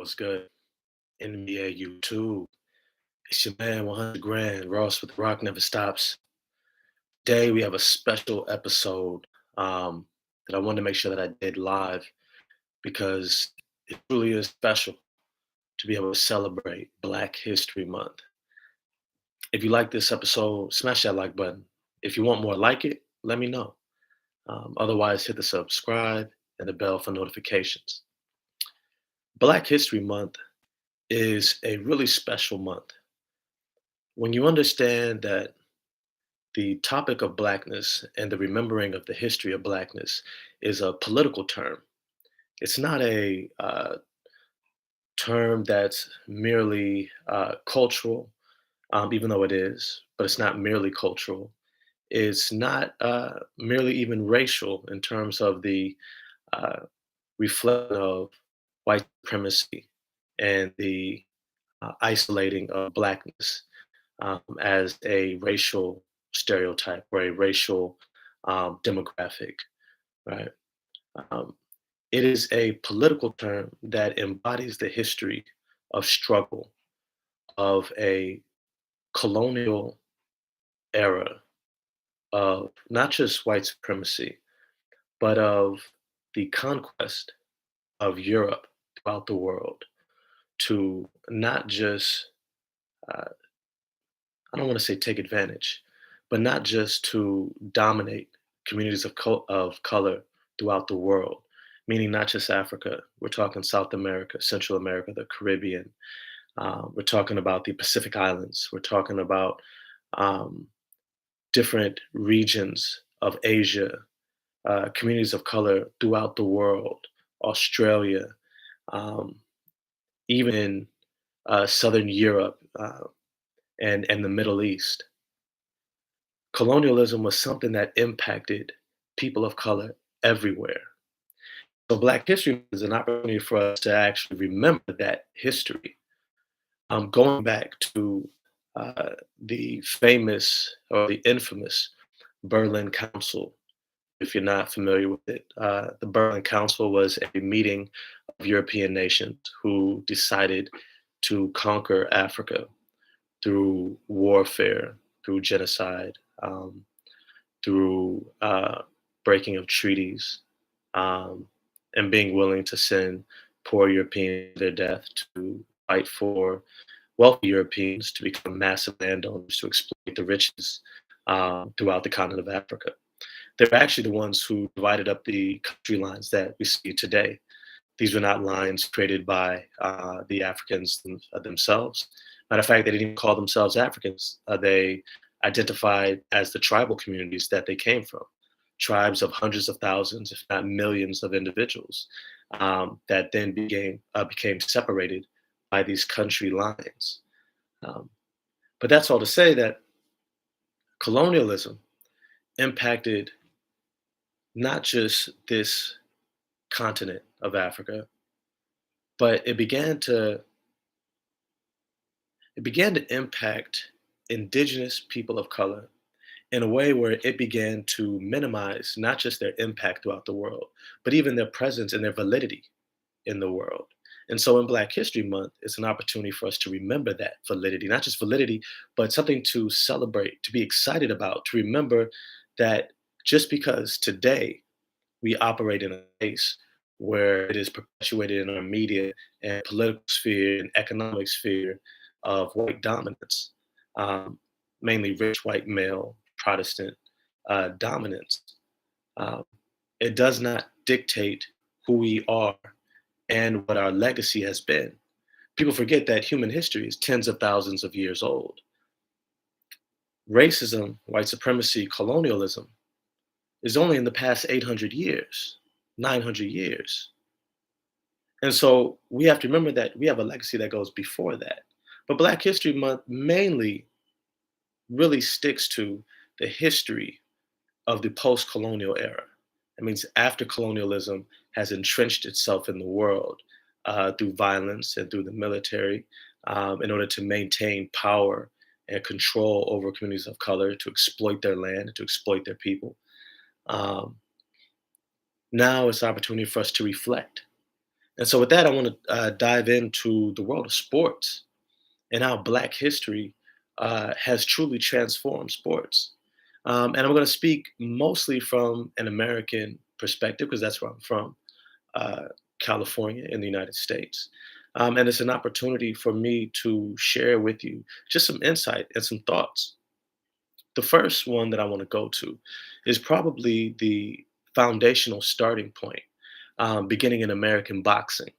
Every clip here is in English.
What's good? NBA YouTube. It's your man, 100 Grand, Ross with the Rock Never Stops. Today, we have a special episode that I wanted to make sure that I did live because it truly is special to be able to celebrate Black History Month. If you like this episode, smash that like button. If you want more like it, let me know. Otherwise, hit the subscribe and the bell for notifications. Black History Month is a really special month. When you understand that the topic of Blackness and the remembering of the history of Blackness is a political term. It's not a term that's merely cultural, even though it is, but it's not merely cultural. It's not merely even racial in terms of the uh, reflection of white supremacy and the isolating of Blackness as a racial stereotype or a racial demographic, right? Um, it is a political term that embodies the history of struggle of a colonial era of not just white supremacy, but of the conquest of Europe throughout the world to not just uh, I don't want to say take advantage, but not just to dominate communities of color throughout the world, meaning not just Africa. We're talking South America, Central America, the Caribbean. We're talking about the Pacific Islands. We're talking about um, different regions of Asia, communities of color throughout the world, Australia, um, even in Southern Europe and the Middle East. Colonialism was something that impacted people of color everywhere. So Black History Month is an opportunity for us to actually remember that history. Going back to the famous or the infamous Berlin Council, if you're not familiar with it, the Berlin Council was a meeting of European nations who decided to conquer Africa through warfare, through genocide, um, through breaking of treaties, um, and being willing to send poor Europeans to their death to fight for wealthy Europeans to become massive landowners to exploit the riches throughout the continent of Africa. They're actually the ones who divided up the country lines that we see today. These were not lines created by the Africans themselves. Matter of fact, they didn't even call themselves Africans. They identified as the tribal communities that they came from, tribes of hundreds of thousands, if not millions, of individuals that then became separated by these country lines. Um, but that's all to say that colonialism impacted not just this continent of Africa, but it began to impact indigenous people of color in a way where it began to minimize not just their impact throughout the world, but even their presence and their validity in the world. And so in Black History Month, it's an opportunity for us to remember that validity, not just validity, but something to celebrate, to be excited about, to remember that just because today we operate in a space where it is perpetuated in our media and political sphere and economic sphere of white dominance, um, mainly rich white male Protestant dominance. Um, it does not dictate who we are and what our legacy has been. People forget that human history is tens of thousands of years old. Racism, white supremacy, colonialism is only in the past 800 years, 900 years. And so we have to remember that we have a legacy that goes before that. But Black History Month mainly really sticks to the history of the post colonial era. It means after colonialism has entrenched itself in the world through violence and through the military in order to maintain power and control over communities of color, to exploit their land, to exploit their people. Um, Now it's an opportunity for us to reflect And so, with that, I want to dive into the world of sports and how Black history has truly transformed sports. And I'm going to speak mostly from an American perspective because that's where I'm from, uh, California in the United States. And it's an opportunity for me to share with you just some insight and some thoughts. The first one that I want to go to is probably the foundational starting point, beginning in American boxing.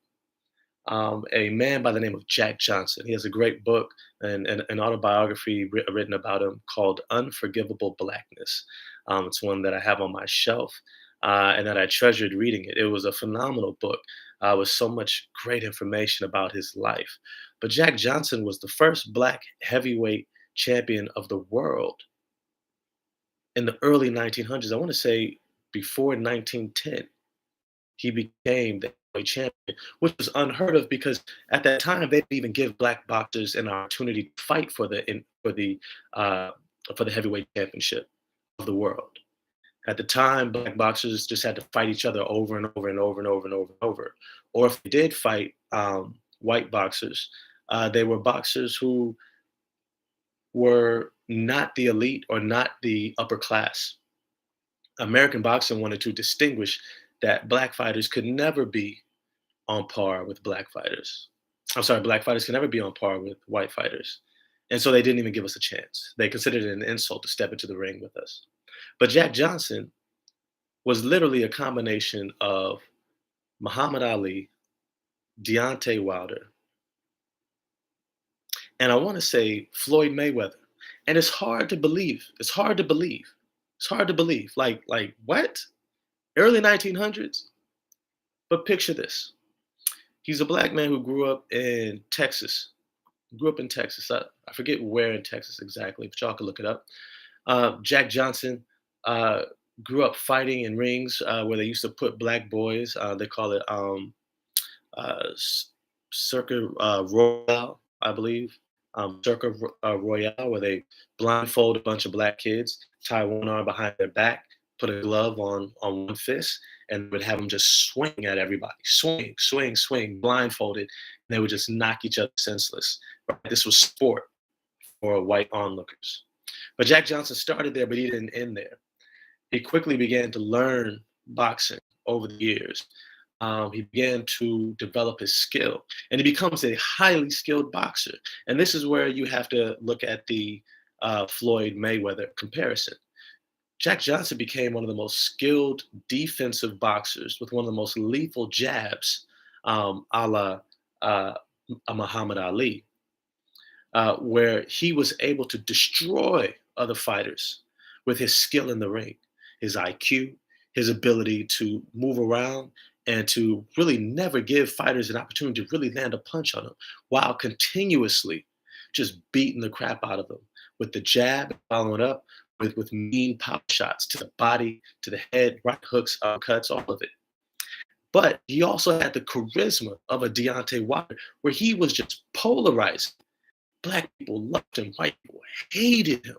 A man by the name of Jack Johnson. He has a great book and an autobiography written about him called Unforgivable Blackness. It's one that I have on my shelf and that I treasured reading it. It was a phenomenal book with so much great information about his life. But Jack Johnson was the first Black heavyweight champion of the world in the early 1900s. I want to say before 1910 he became the heavyweight champion, which was unheard of because at that time they didn't even give black boxers an opportunity to fight uh, for the heavyweight championship of the world. At the time, black boxers just had to fight each other over and over and over and over and over and over. Or if they did fight white boxers, they were boxers who were not the elite or not the upper class. American boxing wanted to distinguish that black fighters could never be on par with black fighters. I'm sorry, black fighters can never be on par with white fighters. And so they didn't even give us a chance. They considered it an insult to step into the ring with us. But Jack Johnson was literally a combination of Muhammad Ali, Deontay Wilder, and I want to say Floyd Mayweather. And it's hard to believe. It's hard to believe. It's hard to believe. Like what? Early 1900s? But picture this. He's a black man who grew up in Texas. Grew up in Texas. I forget where in Texas exactly, but y'all can look it up. Jack Johnson uh, grew up fighting in rings where they used to put black boys. They call it Circuit Royale, I believe. Circuit Royale, where they blindfold a bunch of black kids, tie one arm behind their back, put a glove on one fist, and would have them just swing at everybody, swing, swing, swing, blindfolded, and they would just knock each other senseless. Right? This was sport for white onlookers. But Jack Johnson started there, but he didn't end there. He quickly began to learn boxing over the years. He began to develop his skill, and he becomes a highly skilled boxer. And this is where you have to look at the Floyd Mayweather comparison. Jack Johnson became one of the most skilled defensive boxers with one of the most lethal jabs, a la uh, Muhammad Ali, where he was able to destroy other fighters with his skill in the ring, his IQ, his ability to move around, and to really never give fighters an opportunity to really land a punch on them while continuously just beating the crap out of them with the jab, following up with mean power shots to the body, to the head, right hooks, uppercuts, all of it. But he also had the charisma of a Deontay Wilder, where he was just polarizing. Black people loved him, white people hated him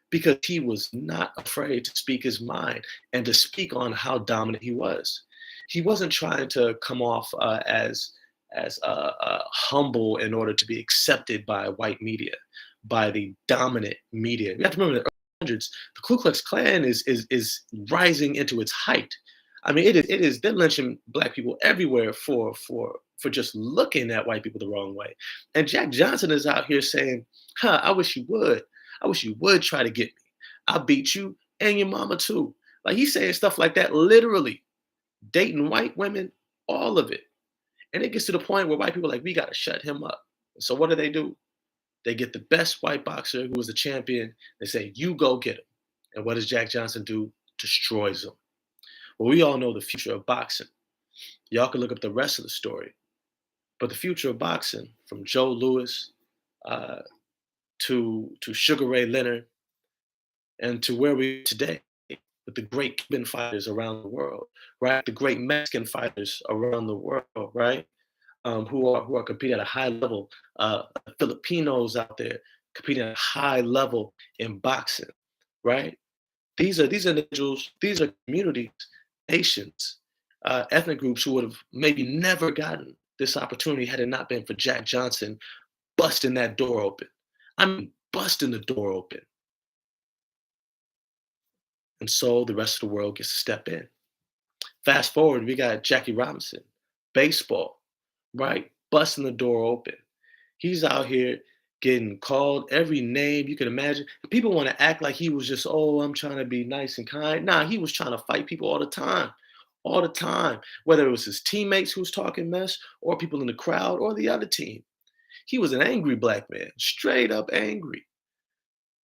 because he was not afraid to speak his mind and to speak on how dominant he was. He wasn't trying to come off as humble in order to be accepted by white media, by the dominant media. You have to remember in the early hundreds, the Ku Klux Klan is rising into its height. I mean, it is they're lynching black people everywhere for just looking at white people the wrong way. And Jack Johnson is out here saying, "Huh, I wish you would. I wish you would try to get me. I'll beat you and your mama too." Like he's saying stuff like that, literally dating white women, all of it. And it gets to the point where white people are like, we gotta shut him up. So what do? They get the best white boxer who was the champion. They say, you go get him. And what does Jack Johnson do? Destroys him. Well, we all know the future of boxing. Y'all can look up the rest of the story. But the future of boxing, from Joe Louis uh, to Sugar Ray Leonard, and to where we are today with the great Cuban fighters around the world, right? The great Mexican fighters around the world, right? Who are competing at a high level. Filipinos out there competing at a high level in boxing, right? These are individuals. These are communities, nations ethnic groups who would have maybe never gotten this opportunity had it not been for Jack Johnson busting that door open. I mean, busting the door open. And so the rest of the world gets to step in. Fast forward, we got Jackie Robinson, baseball, right? Busting the door open. He's out here getting called every name you can imagine. People want to act like he was just, oh, I'm trying to be nice and kind. Nah, he was trying to fight people all the time. Whether it was his teammates who was talking mess, or people in the crowd, or the other team. He was an angry black man, straight up angry.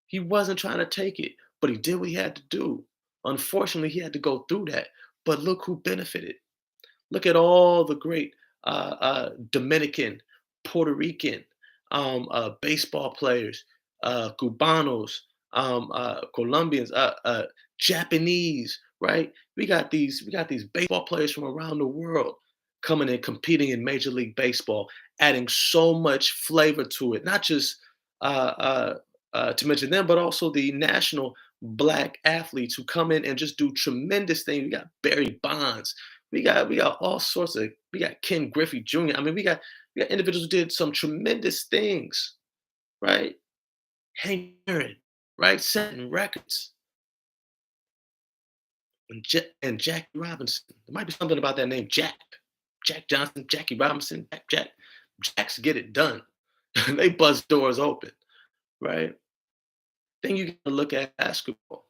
He wasn't trying to take it, but he did what he had to do. Unfortunately, he had to go through that. But look who benefited. Look at all the great Dominican, Puerto Rican baseball players, Cubanos, Colombians, Japanese. Right? We got these baseball players from around the world coming and competing in Major League Baseball, adding so much flavor to it. Not just to mention them, but also the national black athletes who come in and just do tremendous things. We got Barry Bonds, we got all sorts of we got Ken Griffey Jr. I mean, we got individuals who did some tremendous things, right? Hank Aaron, right? Setting records. And Jackie Robinson. There might be something about that name, Jack. Jack Johnson, Jackie Robinson, Jacks get it done. They buzz doors open, right? Then you gotta look at basketball,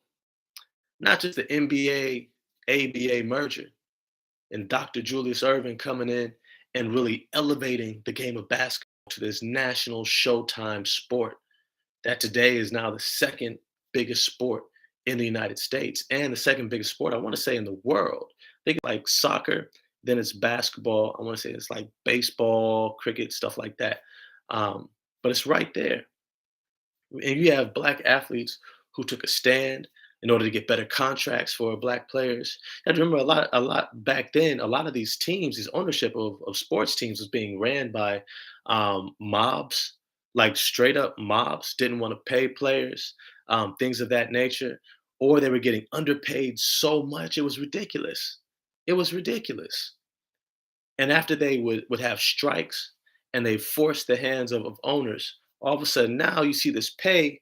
not just the NBA ABA merger and Dr. Julius Erving coming in and really elevating the game of basketball to this national showtime sport that today is now the second biggest sport in the United States and the second biggest sport, I want to say, in the world. Think like soccer, then it's basketball. I want to say it's like baseball, cricket, stuff like that. But it's right there. And you have black athletes who took a stand in order to get better contracts for black players. You have to remember a lot back then. A lot of these teams, these ownership of sports teams, was being ran by mobs, like straight up mobs. Didn't want to pay players, things of that nature, or they were getting underpaid so much it was ridiculous. It was ridiculous. And after they would have strikes and they forced the hands of owners, all of a sudden now you see this pay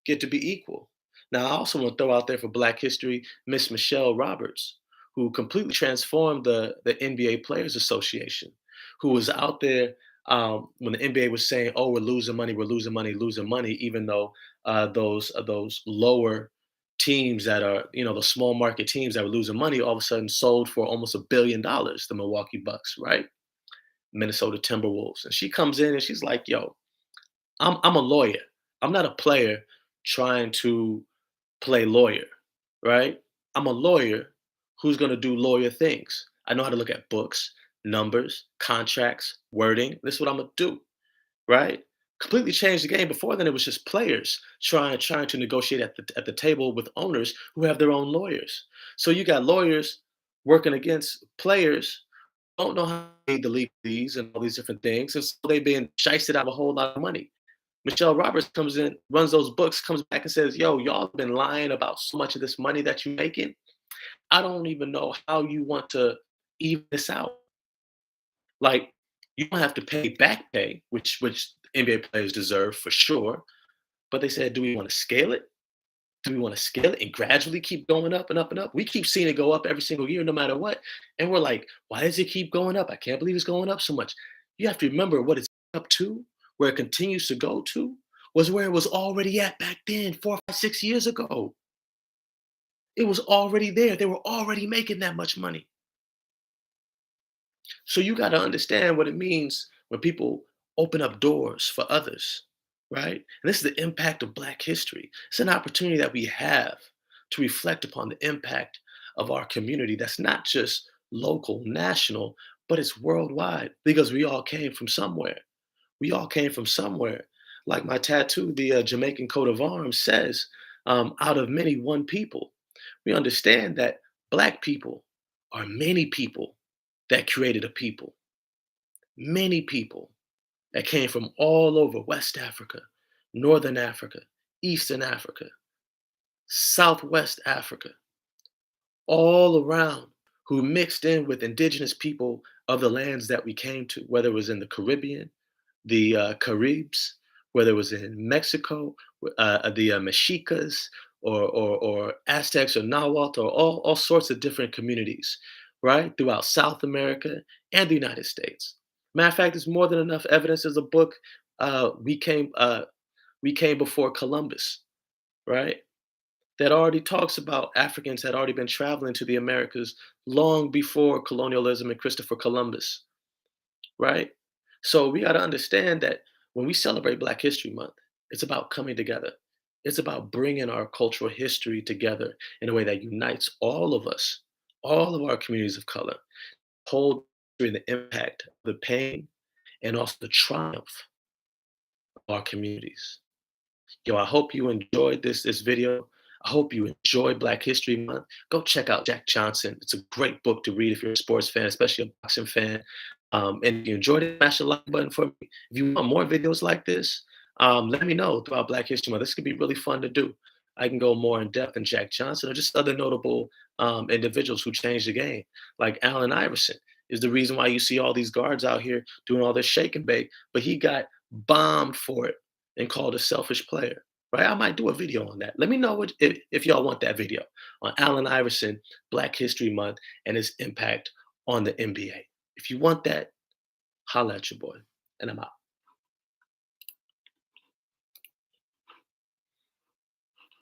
get to be equal. Now, I also want to throw out there for Black History, Miss Michelle Roberts, who completely transformed the NBA Players Association, who was out there when the NBA was saying, "Oh, we're losing money, losing money," even though those lower teams that are, the small market teams that were losing money, all of a sudden sold for almost $1 billion. The Milwaukee Bucks, right? Minnesota Timberwolves, and she comes in and she's like, "Yo, I'm a lawyer. I'm not a player trying to play lawyer, right? I'm a lawyer who's going to do lawyer things. I know how to look at books, numbers, contracts, wording. This is what I'm going to do, right? Completely changed the game. Before then, it was just players trying to negotiate at the table with owners who have their own lawyers. So you got lawyers working against players don't know how to pay the league fees and all these different things, and so they've been shysted out of a whole lot of money. Michelle Roberts comes in, runs those books, comes back and says, "Yo, y'all have been lying about so much of this money that you're making. I don't even know how you want to even this out. Like, you don't have to pay back pay, which NBA players deserve for sure. But they said, do we want to scale it? Do we want to scale it and gradually keep going up and up and up? We keep seeing it go up every single year, no matter what. And we're like, why does it keep going up? I can't believe it's going up so much. You have to remember what it's up to, where it continues to go to, was where it was already at back then, 4, 5, 6 years ago. It was already there. They were already making that much money. So you got to understand what it means when people open up doors for others, right? And this is the impact of Black history. It's an opportunity that we have to reflect upon the impact of our community that's not just local, national, but it's worldwide because we all came from somewhere. We all came from somewhere. Like my tattoo, the Jamaican coat of arms says, out of many, one people. We understand that Black people are many people that created a people, many people that came from all over West Africa, Northern Africa, Eastern Africa, Southwest Africa, all around, who mixed in with indigenous people of the lands that we came to, whether it was in the Caribbean, the Caribs, whether it was in Mexico, the Mexicas, or Aztecs or Nahuatl, or all sorts of different communities, right, throughout South America and the United States. Matter of fact, there's more than enough evidence. There's a book, we came before Columbus, right? That already talks about Africans had already been traveling to the Americas long before colonialism and Christopher Columbus, right? So we got to understand that when we celebrate Black History Month, it's about coming together. It's about bringing our cultural history together in a way that unites all of us, all of our communities of color, hold during the impact, the pain, and also the triumph of our communities. Yo, I hope you enjoyed this video. I hope you enjoy Black History Month. Go check out Jack Johnson. It's a great book to read if you're a sports fan, especially a boxing fan. And if you enjoyed it, smash the like button for me. If you want more videos like this, let me know throughout Black History Month. This could be really fun to do. I can go more in depth in Jack Johnson or just other notable individuals who changed the game, like Allen Iverson is the reason why you see all these guards out here doing all this shake and bake, but he got bombed for it and called a selfish player, right? I might do a video on that. Let me know if y'all want that video on Allen Iverson, Black History Month, and his impact on the NBA. If you want that, holla at your boy, and I'm out.